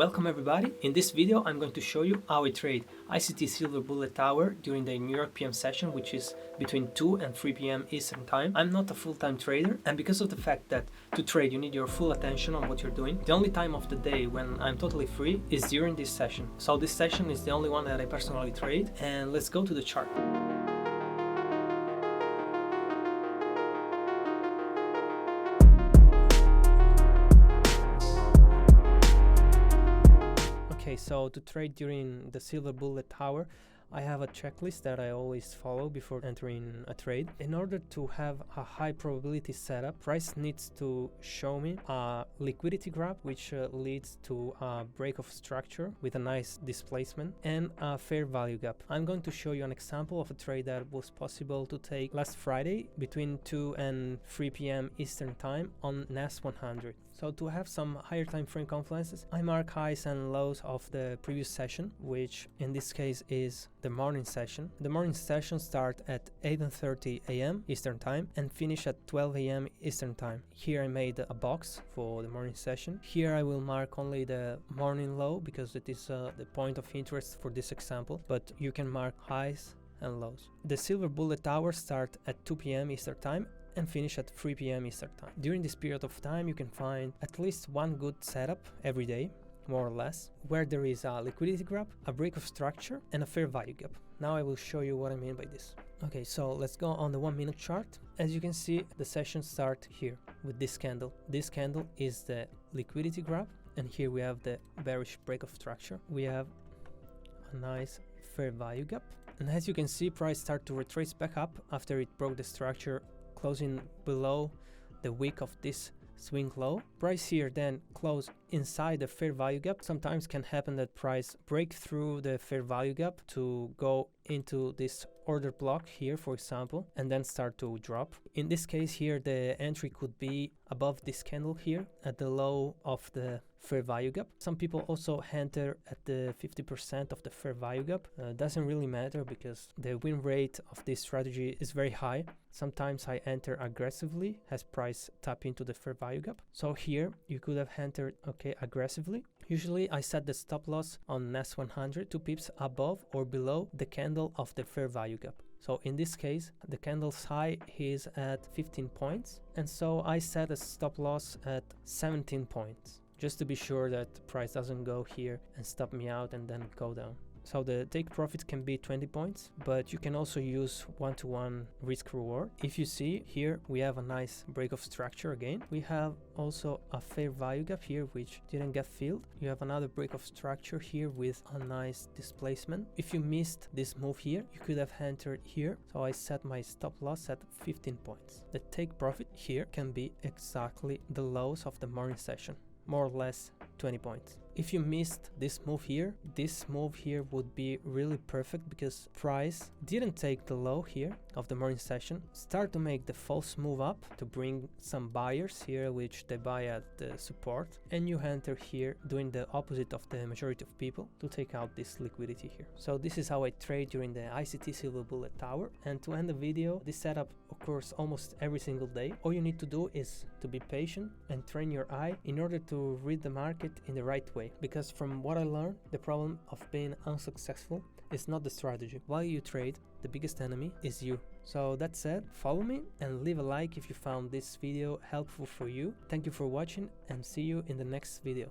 Welcome everybody. In this video I'm going to show you how I trade ICT Silver Bullet Hour during the New York PM session, which is between 2 and 3 p.m. Eastern Time. I'm not a full-time trader, and because of the fact that to trade you need your full attention on what you're doing, the only time of the day when I'm totally free is during this session. So this session is the only one that I personally trade, and let's go to the chart. Okay, so to trade during the Silver Bullet Hour, I have a checklist that I always follow before entering a trade. In order to have a high probability setup, price needs to show me a liquidity grab, which leads to a break of structure with a nice displacement, and a fair value gap. I'm going to show you an example of a trade that was possible to take last Friday between 2 and 3 p.m. Eastern Time on NAS 100. So to have some higher time frame confluences, I mark highs and lows of the previous session, which in this case is the morning session. The morning session starts at 8:30 a.m. Eastern Time and finish at 12 a.m. Eastern Time. Here I made a box for the morning session. Here I will mark only the morning low because it is the point of interest for this example, but you can mark highs and lows. The Silver Bullet Hour starts at 2 p.m. Eastern Time and finish at 3 p.m. Eastern Time. During this period of time, you can find at least one good setup every day, more or less, where there is a liquidity grab, a break of structure, and a fair value gap. Now I will show you what I mean by this. Okay, so let's go on the 1 minute chart. As you can see, the session starts here with this candle. This candle is the liquidity grab, and here we have the bearish break of structure. We have a nice fair value gap. And as you can see, price start to retrace back up after it broke the structure, closing below the wick of this swing low. Price here then close inside the fair value gap. Sometimes can happen that price break through the fair value gap to go into this order block here, for example, and then start to drop. In this case here, the entry could be above this candle here at the low of the fair value gap. Some people also enter at the 50% of the fair value gap. Doesn't really matter because the win rate of this strategy is very high. Sometimes I enter aggressively as price tap into the fair value gap. So here you could have entered aggressively. Usually I set the stop loss on NAS 100 2 pips above or below the candle of the fair value gap. So in this case, the candle's high is at 15 points, and so I set a stop loss at 17 points, just to be sure that the price doesn't go here and stop me out and then go down. So the take profit can be 20 points, but you can also use one-to-one risk reward. If you see here, we have a nice break of structure again. We have also a fair value gap here, which didn't get filled. You have another break of structure here with a nice displacement. If you missed this move here, you could have entered here. So I set my stop loss at 15 points. The take profit here can be exactly the lows of the morning session, more or less 20 points. If you missed this move here would be really perfect because price didn't take the low here of the morning session, start to make the false move up to bring some buyers here, which they buy at the support, and you enter here doing the opposite of the majority of people to take out this liquidity here. So this is how I trade during the ICT Silver Bullet Hour. And to end the video, this setup occurs almost every single day. All you need to do is to be patient and train your eye in order to read the market in the right way. Because from what I learned, the problem of being unsuccessful is not the strategy. While you trade, the biggest enemy is you. So that said, follow me and leave a like if you found this video helpful for you. Thank you for watching and see you in the next video.